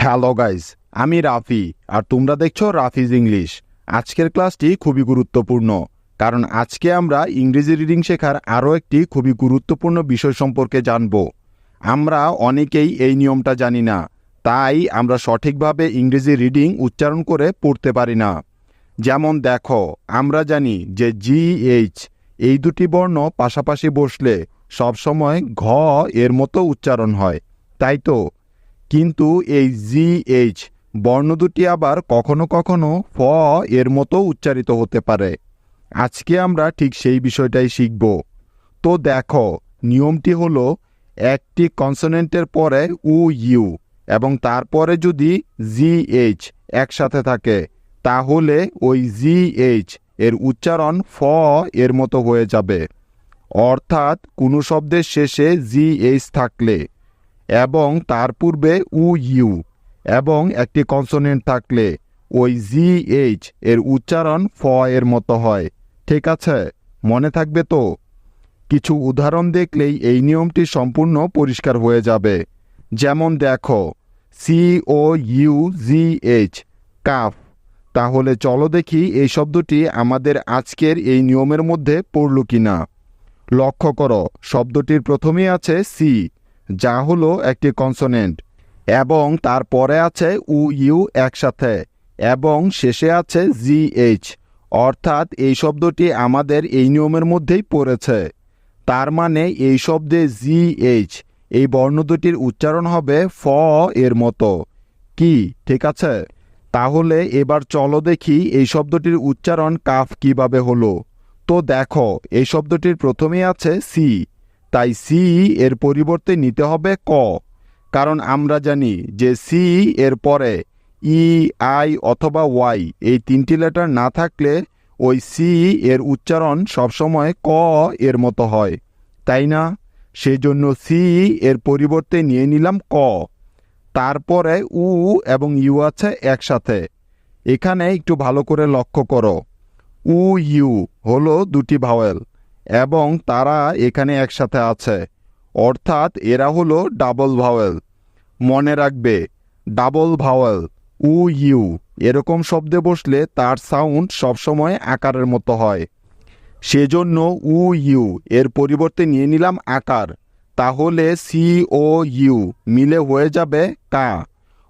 Hello guys, আমি রাফি আর তোমরা দেখছো রাফিজ ইংলিশ। আজকের ক্লাসটি খুবই গুরুত্বপূর্ণ, কারণ আজকে আমরা ইংরেজি রিডিং শেখার আরও একটি খুবই গুরুত্বপূর্ণ বিষয় সম্পর্কে জানব। আমরা অনেকেই এই নিয়মটা জানি না, তাই আমরা সঠিকভাবে ইংরেজি রিডিং উচ্চারণ করে পড়তে পারি না। যেমন দেখো, আমরা জানি যে GH এই দুটি বর্ণ পাশাপাশি বসলে সবসময় ঘ এর মতো উচ্চারণ হয়, তাই তো? কিন্তু এই GH বর্ণ দুটি আবার কখনো কখনো ফ এর মতো উচ্চারিত হতে পারে। আজকে আমরা ঠিক সেই বিষয়টাই শিখব। তো দেখো, নিয়মটি হলো একটি কনসোনেন্টের পরে ইউ এবং তারপরে যদি GH একসাথে থাকে, তাহলে ওই GH এর উচ্চারণ ফ এর মতো হয়ে যাবে। অর্থাৎ কোনো শব্দের শেষে GH থাকলে এবং তার পূর্বে ইউ এবং একটি কনসোনেন্ট থাকলে ওই GH এর উচ্চারণ ফ এর মতো হয়। ঠিক আছে, মনে থাকবে তো? কিছু উদাহরণ দেখলেই এই নিয়মটি সম্পূর্ণ পরিষ্কার হয়ে যাবে। যেমন দেখো, COUGH কাফ। তাহলে চলো দেখি এই শব্দটি আমাদের আজকের এই নিয়মের মধ্যে পড়ল কিনা। লক্ষ্য করো, শব্দটির প্রথমেই আছে সি, যা হলো একটি কনসোনেন্ট, এবং তারপরে আছে ইউ একসাথে, এবং শেষে আছে GH। অর্থাৎ এই শব্দটি আমাদের এই নিয়মের মধ্যেই পড়েছে। তার মানে এই শব্দে GH এই বর্ণ দুটির উচ্চারণ হবে ফ এর মতো। কি ঠিক আছে? তাহলে এবার চলো দেখি এই শব্দটির উচ্চারণ কাফ কিভাবে হলো। তো দেখো, এই শব্দটির প্রথমেই আছে সি, তাই সি এর পরিবর্তে নিতে হবে ক, কারণ আমরা জানি যে সি এর পরে আই অথবা ওয়াই এই তিনটি লেটার না থাকলে ওই সি এর উচ্চারণ সবসময় ক এর মতো হয়, তাই না? সেই জন্য সি এর পরিবর্তে নিয়ে নিলাম ক। তারপরে এবং ইউ আছে একসাথে। এখানে একটু ভালো করে লক্ষ্য করো, ইউ হলো দুটি ভাওয়েল এবং তারা এখানে একসাথে আছে, অর্থাৎ এরা হলো ডাবল ভাওয়েল। মনে রাখবে, ডাবল ভাওয়েল ইউ এরকম শব্দে বসলে তার সাউন্ড সবসময় আকারের মতো হয়। সেজন্য ইউ এর পরিবর্তে নিয়ে নিলাম আকার। তাহলে COU মিলে হয়ে যাবে কা,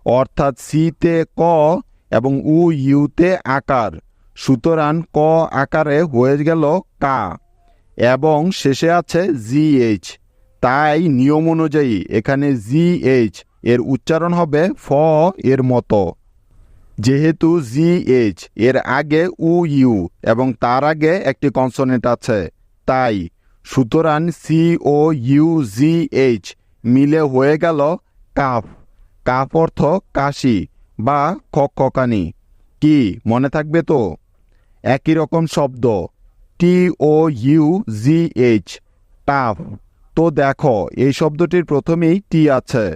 অর্থাৎ সিতে ক এবং ইউতে আকার। সুতরাং ক আকারে হয়ে গেল কা, এবং শেষে আছে GH। তাই নিয়ম অনুযায়ী এখানে GH এর উচ্চারণ হবে ফ এর মতো। যেহেতু GH এর আগে ইউ এবং তার আগে একটি কনসোনেন্ট আছে, তাই সুতরাং COUGH মিলে হয়ে গেল কাফ। কাফ অর্থ কাশি বা খকখানি। কি মনে থাকবে তো? একই রকম শব্দ TOUGH টাফ। তো দেখো, এই শব্দটির প্রথমেই টি আছে,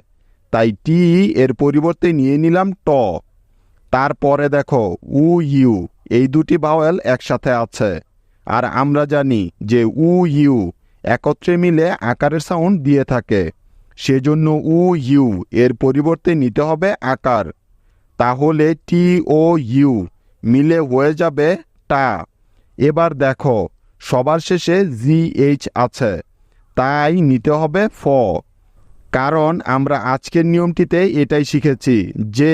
তাই টি এর পরিবর্তে নিয়ে নিলাম ট। তারপরে দেখো, ইউ এই দুটি ভাওয়েল একসাথে আছে, আর আমরা জানি যে ইউ একত্রে মিলে আকারের সাউন্ড দিয়ে থাকে। সেজন্য ইউ এর পরিবর্তে নিতে হবে আকার। তাহলে TOU মিলে হয়ে যাবে টা। এবার দেখো, সবার শেষে GH আছে, তাই নিতে হবে ফ। কারণ আমরা আজকের নিয়মটিতে এটাই শিখেছি যে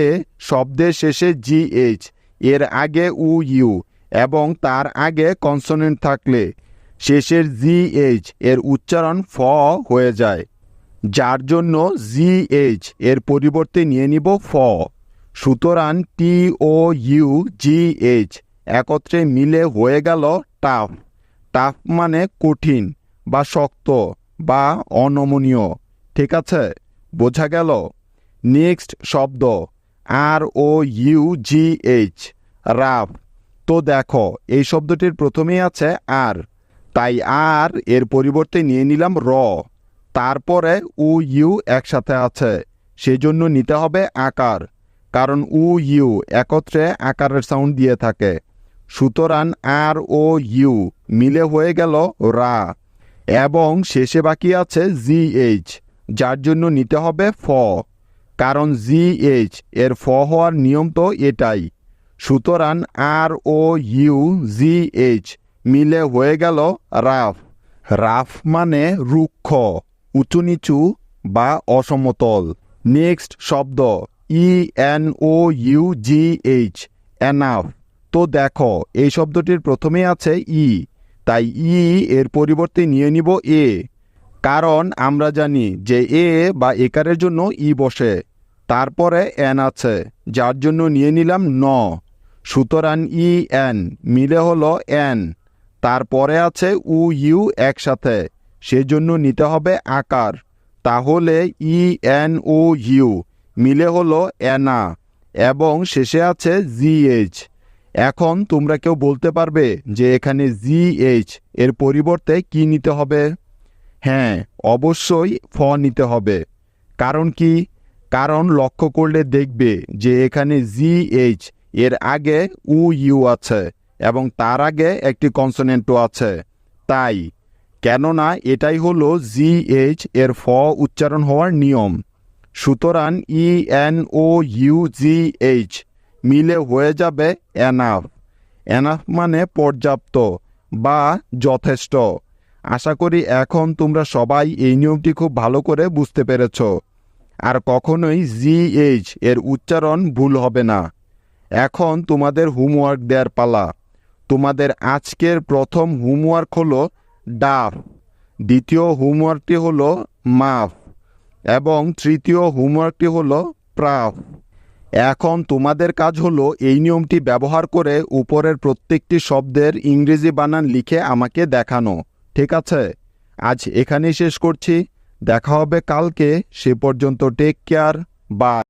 শব্দের শেষে GH এর আগে ইউ এবং তার আগে কনসোনেন্ট থাকলে শেষের GH এর উচ্চারণ ফ হয়ে যায়, যার জন্য GH এর পরিবর্তে নিয়ে নিব ফ। সুতরাং TOUGH একত্রে মিলে হয়ে গেল টাফ। টাফ মানে কঠিন বা শক্ত বা অনমনীয়। ঠিক আছে, বোঝা গেল? নেক্সট শব্দ ROUGH রাফ। তো দেখো, এই শব্দটির প্রথমেই আছে আর, তাই আর এর পরিবর্তে নিয়ে নিলাম র। তারপরে ইউ একসাথে আছে, সেজন্য নিতে হবে আকার, কারণ ইউ একত্রে আকারের সাউন্ড দিয়ে থাকে। সুতরাং ROU মিলে হয়ে গেল রা, এবং শেষে বাকি আছে GH, যার জন্য নিতে হবে ফ। কারণ জিএইচ এর ফ হওয়ার নিয়ম তো এটাই। সুতরাং আর ও ইউ জিএইচ মিলে হয়ে গেল রাফ। রাফ মানে রুক্ষ, উঁচু নিচু বা অসমতল। নেক্সট শব্দ ENOUGH, এনাফ। তো দেখো এই শব্দটির প্রথমেই আছে ই, তাই ই এর পরিবর্তে নিয়ে নিব এ, কারণ আমরা জানি যে এ বা একারের জন্য ই বসে। তারপরে এন আছে, যার জন্য নিয়ে নিলাম ন। সুতরাং EN মিলে হলো এন। তারপরে আছে ইউ একসাথে, সেজন্য নিতে হবে আকার। তাহলে ENOU মিলে হলো এনা, এবং শেষে আছে জিএইচ। এখন তোমরা কেউ বলতে পারবে যে এখানে জিএইচ এর পরিবর্তে কি নিতে হবে? হ্যাঁ, অবশ্যই ফ নিতে হবে। কারণ কি? কারণ লক্ষ্য করলে দেখবে যে এখানে জিএইচ এর আগে ইউ আছে এবং তার আগে একটি কনসোনেন্টও আছে। তাই, কেননা এটাই হলো জিএইচ এর ফ উচ্চারণ হওয়ার নিয়ম। সুতরাং ENOUGH মিলে হয়ে যাবে এনাফ। এনাফ মানে পর্যাপ্ত বা যথেষ্ট। আশা করি এখন তোমরা সবাই এই নিয়মটি খুব ভালো করে বুঝতে পেরেছ। আর কখনোই জিএইচ এর উচ্চারণ ভুল হবে না। এখন তোমাদের হোমওয়ার্ক দেওয়ার পালা। তোমাদের আজকের প্রথম হোমওয়ার্ক হলো ডাফ, দ্বিতীয় হোমওয়ার্কটি হলো মাফ, এবং তৃতীয় হোমওয়ার্কটি হলো প্রাফ। এখন তোমাদের কাজ হলো এই নিয়মটি ব্যবহার করে উপরের প্রত্যেকটি শব্দের ইংরেজি বানান লিখে আমাকে দেখানো। ঠিক আছে? আজ এখানেই শেষ করছি। দেখা হবে কালকে। সে পর্যন্ত টেক কেয়ার। বাই।